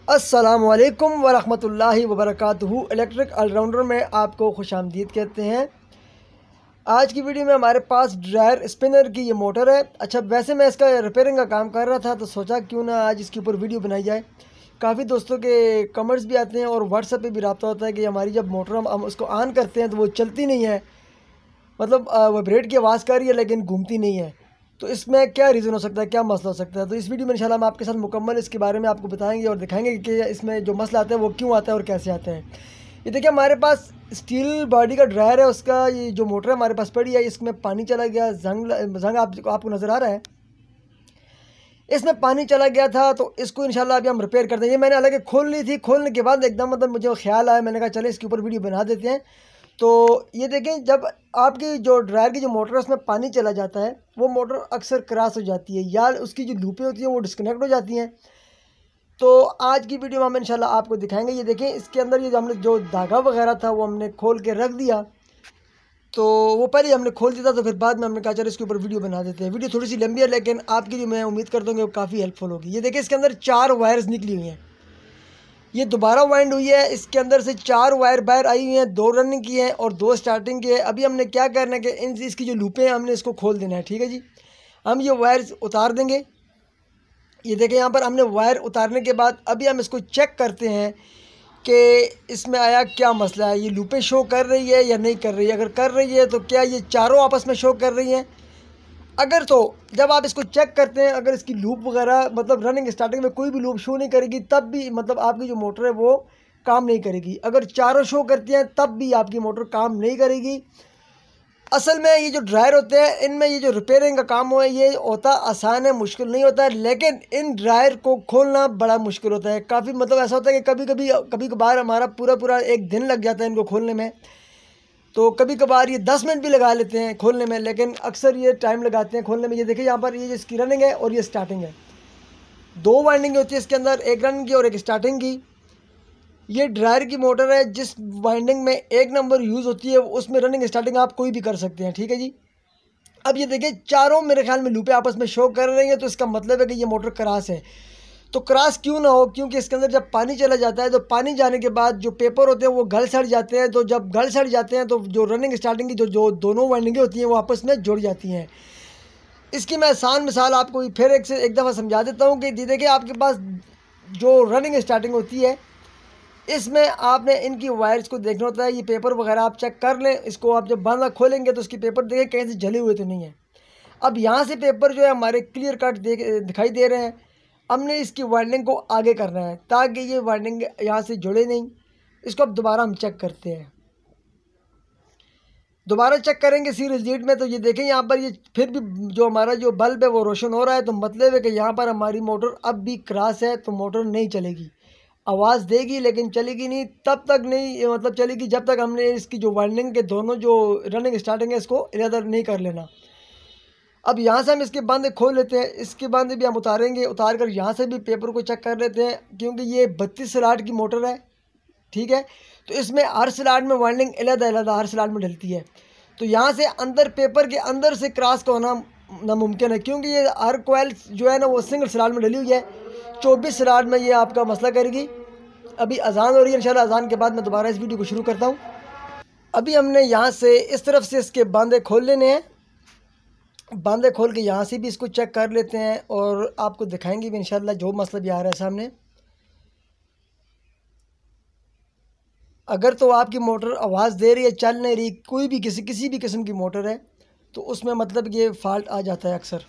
अस्सलामुअलैकुम वरहमतुल्लाहि वबरकातुहू। Electric allrounder में आपको खुशामदीद कहते हैं। आज की वीडियो में हमारे पास ड्रायर स्पिनर की ये मोटर है। अच्छा, वैसे मैं इसका रिपेयरिंग का काम कर रहा था तो सोचा क्यों ना आज इसके ऊपर वीडियो बनाई जाए। काफ़ी दोस्तों के कमेंट्स भी आते हैं और व्हाट्सएप पे भी रब्ता होता है कि हमारी जब मोटर हम उसको ऑन करते हैं तो वो चलती नहीं है, मतलब वाइब्रेट की आवाज़ कर रही है लेकिन घूमती नहीं है। तो इसमें क्या रीज़न हो सकता है, क्या मसला हो सकता है? तो इस वीडियो में इंशाल्लाह हम आपके साथ मुकम्मल इसके बारे में आपको बताएंगे और दिखाएंगे कि इसमें जो मसला आता है वो क्यों आता है और कैसे आता है। ये देखिए, हमारे पास स्टील बॉडी का ड्रायर है, उसका ये जो मोटर है हमारे पास पड़ी है, इसमें पानी चला गया, जंग आपको नज़र आ रहा है, इसमें पानी चला गया था। तो इसको इंशाल्लाह अभी हम रिपेयर करते हैं। ये मैंने हालांकि खोल ली थी, खोलने के बाद एकदम मतलब मुझे ख्याल आया, मैंने कहा चले इसके ऊपर वीडियो बना देते हैं। तो ये देखें, जब आपकी जो ड्रायर की जो मोटर है उसमें पानी चला जाता है, वो मोटर अक्सर क्रॉस हो जाती है या उसकी जो लूपें होती हैं वो डिस्कनेक्ट हो जाती हैं। तो आज की वीडियो में हम इंशाल्लाह आपको दिखाएंगे। ये देखें, इसके अंदर ये जो हमने जो धागा वगैरह था वो हमने खोल के रख दिया। तो वो पहले हमने खोल दिया था, तो फिर बाद में हमने कहा चलो इसके ऊपर वीडियो बना देते हैं। वीडियो थोड़ी सी लंबी है लेकिन आपकी जो मैं उम्मीद करता हूँ कि वो काफ़ी हेल्पफुल होगी। ये देखिए, इसके अंदर 4 वायर्स निकली हुई हैं, ये दोबारा वाइंड हुई है। इसके अंदर से 4 वायर बाहर आई हुई हैं, 2 रनिंग की हैं और 2 स्टार्टिंग की है। अभी हमने क्या करना है कि इसकी जो लूपें हैं हमने इसको खोल देना है। ठीक है जी, हम ये वायर उतार देंगे। ये देखें, यहाँ पर हमने वायर उतारने के बाद अभी हम इसको चेक करते हैं कि इसमें आया क्या मसला है, ये लूपें शो कर रही है या नहीं कर रही है। अगर कर रही है तो क्या ये चारों आपस में शो कर रही हैं? अगर तो जब आप इसको चेक करते हैं, अगर इसकी लूप वगैरह मतलब रनिंग स्टार्टिंग में कोई भी लूप शो नहीं करेगी तब भी मतलब आपकी जो मोटर है वो काम नहीं करेगी। अगर चारों शो करती हैं तब भी आपकी मोटर काम नहीं करेगी। असल में ये जो ड्रायर होते हैं इनमें ये जो रिपेयरिंग का काम हो ये होता आसान है, मुश्किल नहीं होता है। लेकिन इन ड्रायर को खोलना बड़ा मुश्किल होता है। काफ़ी मतलब ऐसा होता है कि कभी कभार हमारा पूरा एक दिन लग जाता है इनको खोलने में। तो कभी कभार ये 10 मिनट भी लगा लेते हैं खोलने में, लेकिन अक्सर ये टाइम लगाते हैं खोलने में। ये देखिए, यहाँ पर ये इसकी रनिंग है और ये स्टार्टिंग है। 2 वाइंडिंग होती है इसके अंदर, एक रनिंग की और एक स्टार्टिंग की। ये ड्रायर की मोटर है, जिस वाइंडिंग में 1 नंबर यूज़ होती है उसमें रनिंग स्टार्टिंग आप कोई भी कर सकते हैं। ठीक है जी। अब ये देखिए, चारों मेरे ख्याल में लूपें आपस में शो कर रही हैं, तो इसका मतलब है कि ये मोटर क्रॉस है। तो क्रॉस क्यों ना हो, क्योंकि इसके अंदर जब पानी चला जाता है तो पानी जाने के बाद जो पेपर होते हैं वो गल सड़ जाते हैं। तो जब गल सड़ जाते हैं तो जो रनिंग स्टार्टिंग की जो दोनों वाइंडिंगें होती हैं वो आपस में जुड़ जाती हैं। इसकी मैं आसान मिसाल आपको फिर एक दफ़ा समझा देता हूँ कि देखिए, आपके पास जो रनिंग स्टार्टिंग होती है इसमें आपने इनकी वायर्स को देखना होता है। ये पेपर वगैरह आप चेक कर लें। इसको आप जब बांधा खोलेंगे तो इसके पेपर देखें कहीं से जले हुए तो नहीं है। अब यहाँ से पेपर जो है हमारे क्लियर कट दिखाई दे रहे हैं। हमने इसकी वाइंडिंग को आगे करना है ताकि ये वाइंडिंग यहाँ से जुड़े नहीं। इसको अब दोबारा हम चेक करते हैं। दोबारा चेक करेंगे सीरीज लीड में, तो ये देखें यहाँ पर ये फिर भी जो हमारा जो बल्ब है वो रोशन हो रहा है। तो मतलब है कि यहाँ पर हमारी मोटर अब भी क्रॉस है, तो मोटर नहीं चलेगी। आवाज़ देगी लेकिन चलेगी नहीं, तब तक नहीं मतलब चलेगी जब तक हमने इसकी जो वाइंडिंग के दोनों जो रनिंग स्टार्टिंग है इसको इधर नहीं कर लेना। अब यहाँ से हम इसके बांधे खोल लेते हैं। इसके बांधे भी हम उतारेंगे, उतार कर यहाँ से भी पेपर को चेक कर लेते हैं, क्योंकि ये 32 स्लॉट की मोटर है। ठीक है, तो इसमें हर स्लॉट में वाइंडिंग अलग-अलग हर स्लॉट में डलती है। तो यहाँ से अंदर पेपर के अंदर से क्रॉस का होना नामुमकिन है, क्योंकि ये हर कोयल जो है ना वो सिंगल स्लॉट में डली हुई है। 24 स्लॉट में ये आपका मसला करेगी। अभी अजान हो रही है, इंशाल्लाह अजान के बाद मैं दोबारा इस वीडियो को शुरू करता हूँ। अभी हमने यहाँ से इस तरफ से इसके बांधे खोल लेने हैं। बांधे खोल के यहाँ से भी इसको चेक कर लेते हैं और आपको दिखाएंगे भी इंशाल्लाह जो मसला भी आ रहा है सामने। अगर तो आपकी मोटर आवाज़ दे रही है, चल नहीं रही, कोई भी किसी भी किस्म की मोटर है, तो उसमें मतलब ये फ़ाल्ट आ जाता है अक्सर।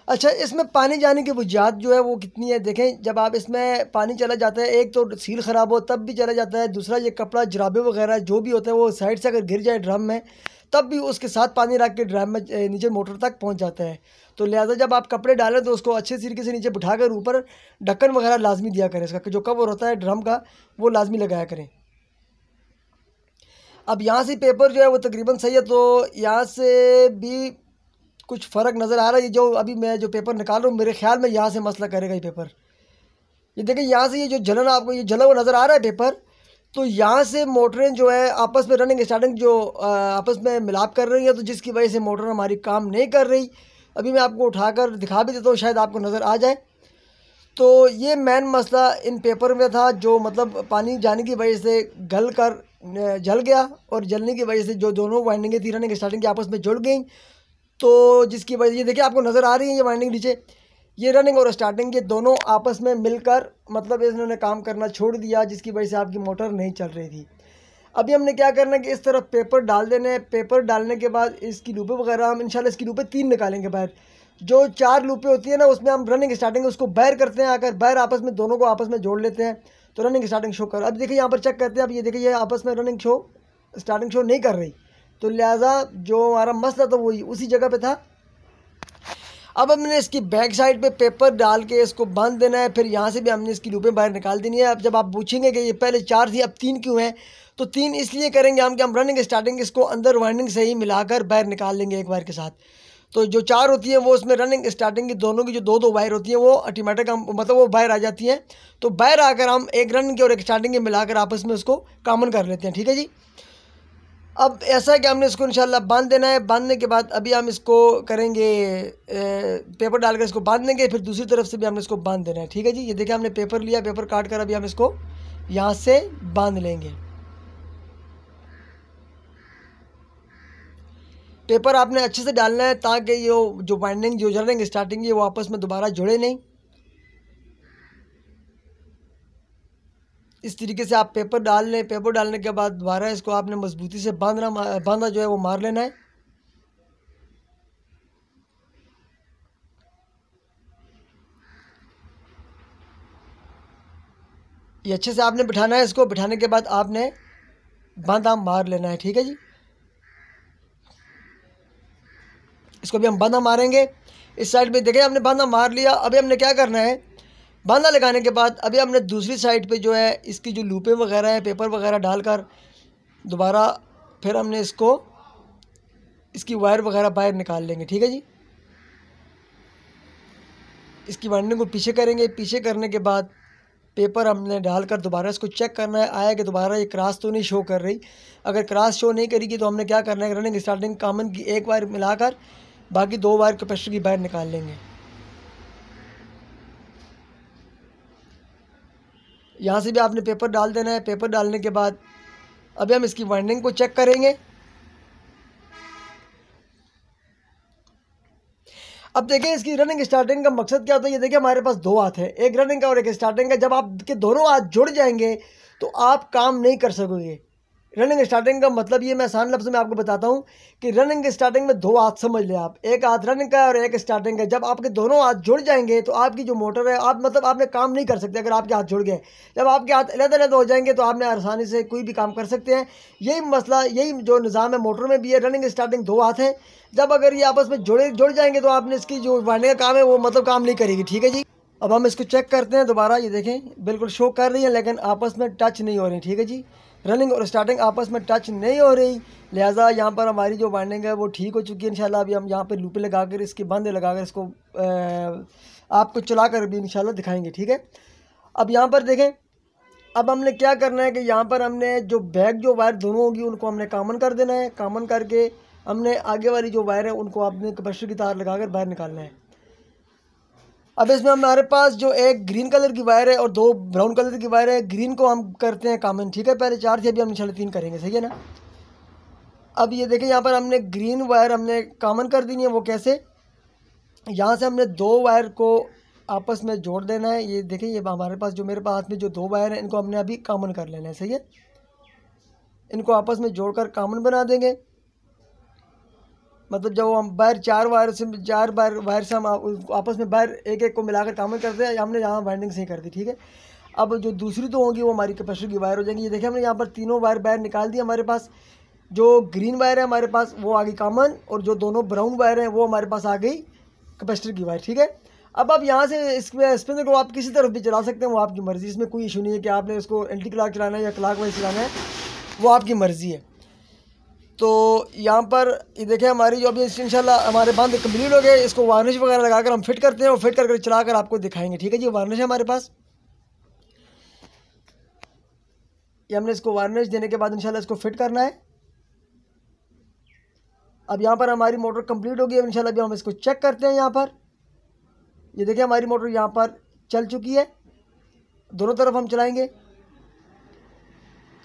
अच्छा, इसमें पानी जाने की वजूहत जो है वो कितनी है देखें। जब आप इसमें पानी चला जाता है, एक तो सील ख़राब हो तब भी चला जाता है, दूसरा ये कपड़ा जराबे वगैरह जो भी होता है वो साइड से अगर गिर जाए ड्रम में तब भी उसके साथ पानी रख के ड्रम में नीचे मोटर तक पहुंच जाता है। तो लिहाजा जब आप कपड़े डालें तो उसको अच्छे तरीके से नीचे बिठाकर ऊपर ढक्कन वगैरह लाजमी दिया करें। इसका जो कवर होता है ड्रम का वो लाजमी लगाया करें। अब यहाँ से पेपर जो है वो तकरीबन सही है, तो यहाँ से भी कुछ फ़र्क नज़र आ रहा है। ये जो अभी मैं जो पेपर निकाल रहा हूँ मेरे ख्याल में यहाँ से मसला करेगा ये पेपर। ये देखिए, यहाँ से ये जो जलन आपको ये जला हुआ नज़र आ रहा है पेपर, तो यहाँ से मोटरें जो है आपस में रनिंग स्टार्टिंग जो आपस में मिलाप कर रही हैं, तो जिसकी वजह से मोटर हमारी काम नहीं कर रही। अभी मैं आपको उठाकर दिखा भी देता हूँ, शायद आपको नज़र आ जाए। तो ये मेन मसला इन पेपर में था, जो मतलब पानी जाने की वजह से गल कर जल गया, और जलने की वजह से जो दोनों वाइंडिंगें थी रनिंग स्टार्टिंग की आपस में जुड़ गई। तो जिसकी वजह, ये देखिए आपको नज़र आ रही है ये वाइंडिंग नीचे, ये रनिंग और स्टार्टिंग के दोनों आपस में मिलकर मतलब इन्होंने काम करना छोड़ दिया, जिसकी वजह से आपकी मोटर नहीं चल रही थी। अभी हमने क्या करना है कि इस तरफ पेपर डाल देने हैं। पेपर डालने के बाद इसकी लूपें वगैरह हम इंशाल्लाह इसकी लूपें 3 निकालेंगे बाहर। जो 4 लूपें होती है ना, उसमें हम रनिंग स्टार्टिंग उसको बाहर करते हैं, आकर बाहर आपस में दोनों को आपस में जोड़ लेते हैं, तो रनिंग स्टार्टिंग शो कर। अब देखिए यहाँ पर चेक करते हैं, अब ये देखिए ये आपस में रनिंग स्टार्टिंग शो नहीं कर रही, तो लिहाजा जो हमारा मसला था वही उसी जगह पर था। अब हमने इसकी बैक साइड पे पेपर डाल के इसको बांध देना है, फिर यहाँ से भी हमने इसकी लूपें बाहर निकाल देनी है। अब जब आप पूछेंगे कि ये पहले 4 थी अब 3 क्यों हैं, तो 3 इसलिए करेंगे हम कि हम रनिंग स्टार्टिंग इसको अंदर वाइंडिंग से ही मिलाकर बाहर निकाल लेंगे एक वायर के साथ। तो जो 4 होती है वो उसमें रनिंग स्टार्टिंग की दोनों की जो दो वायर होती हैं वो ऑटोमेटिक हम मतलब वो बाहर आ जाती हैं। तो बाहर आकर हम एक रनिंग की और एक स्टार्टिंग की मिलाकर आपस में उसको कॉमन कर लेते हैं, ठीक है जी। अब ऐसा है कि हमने इसको इंशाल्लाह बांध देना है। बांधने के बाद अभी हम इसको करेंगे पेपर डालकर इसको बांध देंगे, फिर दूसरी तरफ से भी हमने इसको बांध देना है, ठीक है जी। ये देखिए हमने पेपर लिया, पेपर काट कर अभी हम इसको यहाँ से बांध लेंगे। पेपर आपने अच्छे से डालना है ताकि ये जो बाइंडिंग जो रनिंग स्टार्टिंग है वो आपस में दोबारा जुड़े नहीं। इस तरीके से आप पेपर डाल लें। पेपर डालने के बाद दोबारा इसको आपने मजबूती से बांधा जो है वो मार लेना है। ये अच्छे से आपने बिठाना है, इसको बिठाने के बाद आपने बांधा मार लेना है, ठीक है जी। इसको भी हम बांधा मारेंगे। इस साइड पे देखिए हमने बांधा मार लिया। अभी हमने क्या करना है, बांधा लगाने के बाद अभी हमने दूसरी साइड पे जो है इसकी जो लूपें वगैरह हैं पेपर वगैरह डालकर दोबारा फिर हमने इसकी वायर वगैरह बाहर निकाल लेंगे, ठीक है जी। इसकी वाइंडिंग को पीछे करेंगे। पीछे करने के बाद पेपर हमने डालकर दोबारा इसको चेक करना है आया कि दोबारा ये क्रॉस तो नहीं शो कर रही। अगर क्रॉस शो नहीं करेगी तो हमने क्या करना है, रनिंग स्टार्टिंग कॉमन की एक वायर मिलाकर बाकी 2 वायर कैपेसिटर की बाहर निकाल लेंगे। यहाँ से भी आपने पेपर डाल देना है। पेपर डालने के बाद अभी हम इसकी वाइंडिंग को चेक करेंगे। अब देखें इसकी रनिंग स्टार्टिंग का मकसद क्या होता है। ये देखिए हमारे पास 2 हाथ है, एक रनिंग का और एक स्टार्टिंग का। जब आपके दोनों हाथ जुड़ जाएंगे तो आप काम नहीं कर सकोगे। रनिंग स्टार्टिंग का मतलब ये मैं आसान लफ्ज़ में आपको बताता हूँ कि रनिंग स्टार्टिंग में 2 हाथ समझ लें आप, एक हाथ रनिंग का और एक स्टार्टिंग का। जब आपके दोनों हाथ जुड़ जाएंगे तो आपकी जो मोटर है आप मतलब आपने काम नहीं कर सकते अगर आपके हाथ जुड़ गए। जब आपके हाथ अलग-अलग हो जाएंगे तो आपने आसानी से कोई भी काम कर सकते हैं। यही मसला, यही जो निज़ाम है मोटर में भी है। रनिंग स्टार्टिंग 2 हाथ हैं, जब अगर ये आपस में जुड़ जाएंगे तो आपने इसकी जो वाइंडिंग का काम है वो मतलब काम नहीं करेगी, ठीक है जी। अब हम इसको चेक करते हैं दोबारा। ये देखें बिल्कुल शो कर रही है लेकिन आपस में टच नहीं हो रही, ठीक है जी। रनिंग और स्टार्टिंग आपस में टच नहीं हो रही, लिहाजा यहाँ पर हमारी जो वाइंडिंग है वो ठीक हो चुकी है इंशाल्लाह। अभी हम यहाँ पर लूपें लगाकर इसके बंदे लगाकर इसको आपको चला कर भी इंशाल्लाह दिखाएंगे, ठीक है। अब यहाँ पर देखें, अब हमने क्या करना है कि यहाँ पर हमने जो बैक जो वायर दोनों होगी उनको हमने कॉमन कर देना है। कॉमन करके हमने आगे वाली जो वायर है उनको आपने कैपेसिटर की तार लगाकर बाहर निकालना है। अब इसमें हमारे पास जो एक ग्रीन कलर की वायर है और 2 ब्राउन कलर की वायर है। ग्रीन को हम करते हैं कॉमन, ठीक है। पहले 4 थी, अभी हम इंशाल्लाह 3 करेंगे, सही है ना। अब ये देखें यहाँ पर हमने ग्रीन वायर हमने कॉमन कर दी है। वो कैसे, यहाँ से हमने 2 वायर को आपस में जोड़ देना है। ये देखें ये हमारे पास जो मेरे पास में जो 2 वायर हैं इनको हमने अभी कॉमन कर लेना है, सही है। इनको आपस में जोड़कर कॉमन बना देंगे। मतलब जब हम बाहर 4 वायर से हम आपस में बाहर एक एक को मिलाकर कॉमन करते हैं, हमने यहाँ वाइंडिंग सही कर दी, ठीक है। अब जो दूसरी तो होगी वो हमारी कैपेसिटर की वायर हो जाएगी। ये देखिए हमने यहाँ पर तीनों वायर बाहर निकाल दी। हमारे पास जो ग्रीन वायर है हमारे पास वो आ गई कॉमन, और जो दोनों ब्राउन वायर हैं वो हमारे पास आ गई कैपेसिटर की वायर, ठीक है। अब आप यहाँ से इसमें स्पिनर को आप किसी तरफ भी चला सकते हैं, वो आपकी मर्ज़ी। इसमें कोई इशू नहीं है कि आपने उसको एंटी क्लॉक चलाना है या क्लॉक वाइज चलाना है, वो आपकी मर्ज़ी है। तो यहाँ पर ये देखें हमारी जो अभी इंशाल्लाह हमारे बंद कंप्लीट हो गए। इसको वार्निश वगैरह लगाकर हम फिट करते हैं और फिट करके चलाकर आपको दिखाएंगे, ठीक है जी। वार्निश है हमारे पास, ये हमने इसको वार्निश देने के बाद इंशाल्लाह इसको फिट करना है। अब यहाँ पर हमारी मोटर कंप्लीट हो गई है इंशाल्लाह। अभी हम इसको चेक करते हैं। यहाँ पर ये देखिए हमारी मोटर यहाँ पर चल चुकी है, दोनों तरफ हम चलाएंगे।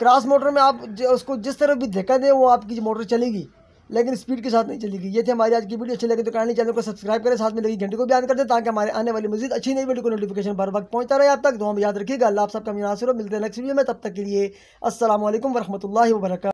क्रॉस मोटर में आप उसको जिस तरफ भी धक्का दें वो आपकी मोटर चलेगी, लेकिन स्पीड के साथ नहीं चलेगी। ये थी हमारी आज की वीडियो। अच्छी लगे तो काइंडली चैनल को सब्सक्राइब करें, साथ में लगी घंटे को भी ऑन कर दें ताकि हमारे आने वाली मजीद अच्छी नई वीडियो को नोटिफिकेशन बर वक्त पहुंचता रहे आप तक। दुआ में याद रखिएगा। अल्लाह आप सबका मुनासिर हो। मिलते हैं नेक्स्ट वीडियो में, तब तक के लिए अस्सलाम वालेकुम वरहमतुल्लाहि वबरकातुहू।